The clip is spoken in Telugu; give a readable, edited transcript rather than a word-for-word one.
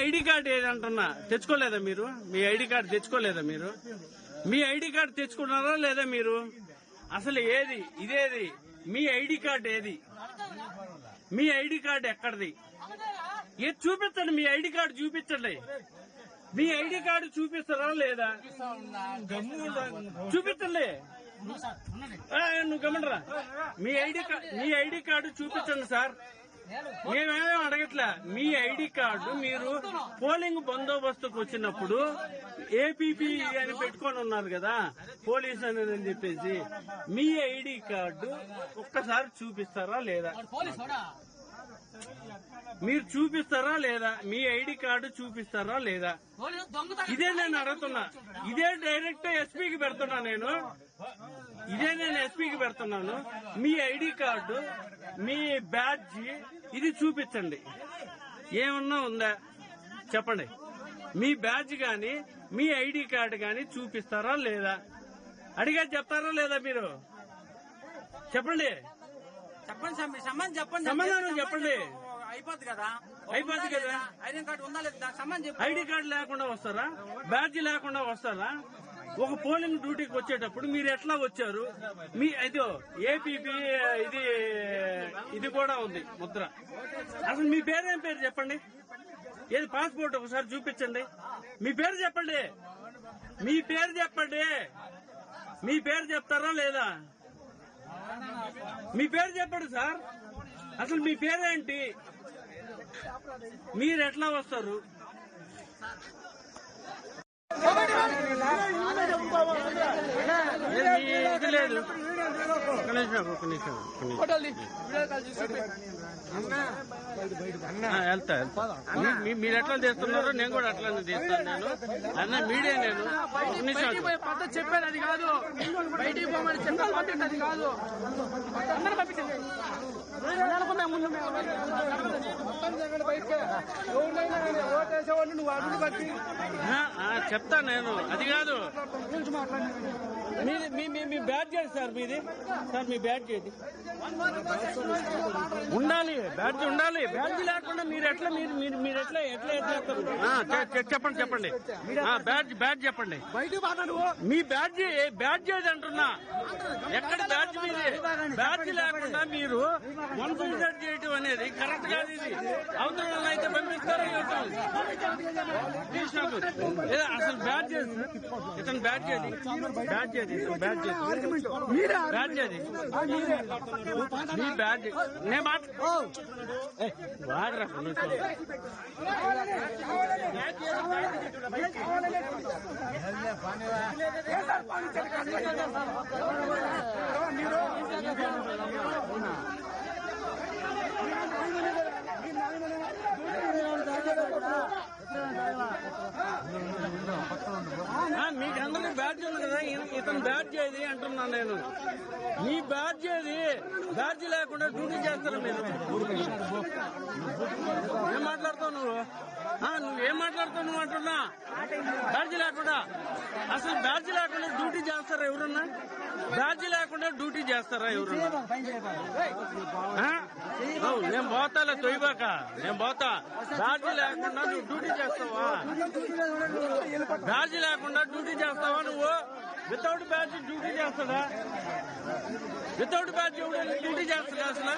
ఐడి కార్డు ఏదంటున్నా తెచ్చుకోలేదా మీరు? మీ ఐడి కార్డు తెచ్చుకోలేదా మీరు? మీ ఐడి కార్డు తెచ్చుకున్నారా లేదా మీరు? అసలు ఏది ఇదేది? మీ ఐడి కార్డు ఏది? మీ ఐడి కార్డు ఎక్కడిది? ఏది చూపించండి, మీ ఐడి కార్డు చూపించండి. మీ ఐడి కార్డు చూపిస్తారా లేదా? చూపించండి. నువ్వు గమనరా. మీ ఐడి కార్డు చూపించండి సార్. మేమేమేం అడగట్లా. మీ ఐడి కార్డు మీరు పోలింగ్ బందోబస్తుకు వచ్చినప్పుడు ఏపీపీ అని పెట్టుకొని ఉన్నారు కదా, పోలీస్ అని చెప్పేసి, మీ ఐడి కార్డు ఒక్కసారి చూపిస్తారా లేదా? మీరు చూపిస్తారా లేదా? మీ ఐడి కార్డు చూపిస్తారా లేదా? ఇదే నేను అడుగుతున్నా. ఇదే డైరెక్ట్ ఎస్పీకి పెడుతున్నా నేను. నేను ఎస్పీకి పెడుతున్నాను. మీ ఐడి కార్డు, మీ బ్యాడ్జ్ ఇది చూపించండి. ఏమన్నా ఉందా చెప్పండి. మీ బ్యాడ్జ్ గాని మీ ఐడి కార్డు గాని చూపిస్తారా లేదా? అడిగా చెప్తారా లేదా మీరు? చెప్పండి. సమాధానం చెప్పండి. అయిపోద్ది కదా. ఐడి కార్డు ఉందా లేదా? ఐడి కార్డు లేకుండా వస్తారా? బ్యాడ్జ్ లేకుండా వస్తారా? ఒక పోలింగ్ డ్యూటీకి వచ్చేటప్పుడు మీరు ఎట్లా వచ్చారు? మీ ఇదో ఏపీపీ ఇది కూడా ఉంది ముద్ర. అసలు మీ పేరేం పేరు చెప్పండి. ఏది పాస్పోర్ట్ ఒకసారి చూపించండి. మీ పేరు చెప్పండి. మీ పేరు చెప్పండి. మీ పేరు చెప్తారా లేదా? మీ పేరు చెప్పండి సార్. అసలు మీ పేరేంటి? మీరు ఎట్లా వస్తారు? ఇది లేదు. ఒక నిమిషం. వెళ్తా. మీరు ఎట్లా తీస్తున్నారో నేను కూడా అట్లానే తీస్తాను. నేను అన్న మీడియా. నేను ఒక నిమిషం పద్ధతి చెప్పాను. అది కాదు బయటికి పోమని చెప్పే పద్ధతి అది కాదు. అందరూ పంపించండి. చెప్తా నేను. అది కాదు. మీ బ్యాడ్జ్ ఏది సార్? మీది సార్ మీ బ్యాడ్జ్ ఏది? ఉండాలి, బ్యాడ్జ్ ఉండాలి. బ్యాడ్జ్ లేకుండా మీరు ఎట్లా చెప్పండి. బ్యాడ్జ్ చెప్పండి. మీ బ్యాడ్జ్ ఏది అంటున్నా? ఎక్కడ బ్యాడ్జ్ మీది? బ్యాడ్జ్ లేకుండా మీరు వన్ సైడ్ చేయటం అనేది కరెక్ట్ కాదు. ఇది అవతల అయితే పంపిస్తారా? అసలు బ్యాడ్జ్ ఇతను బ్యాడ్జ్ ఏది? బ్యాడ్జ్ ఏది? బ్యాడ్జ్ ఏది? మీ బ్యాడ్జ్ నేను వాడరా. మీకు అందరికీ బ్యాడ్జ్ ఉంది కదా. ఇతను బ్యాడ్జ్ ఏది అంటున్నాను నేను. మీ బ్యాడ్జ్ ఏది? బ్యాడ్జ్ లేకుండా డ్యూటీ చేస్తారు మీరు. ఏం మాట్లాడుతావు నువ్వు? నువ్వేం మాట్లాడుతావు నువ్వు అంటున్నా? బ్యాడ్జ్ లేకుండా అసలు బ్యాడ్జ్ లేకుండా డ్యూటీ చేస్తారా ఎవరన్నా? బ్యాడ్జ్ లేకుండా డ్యూటీ చేస్తారా ఎవరన్నా? నేను పోతాలే తొయ్యబాక. నేను పోతా. బ్యాడ్జ్ లేకుండా నువ్వు డ్యూటీ చేస్తావా? బ్యాడ్జ్ లేకుండా డ్యూటీ చేస్తావా నువ్వు? వితౌట్ బ్యాడ్జ్ డ్యూటీ చేస్తాడా? వితౌట్ బ్యాడ్జ్ డ్యూటీ చేస్తాడా అసలు?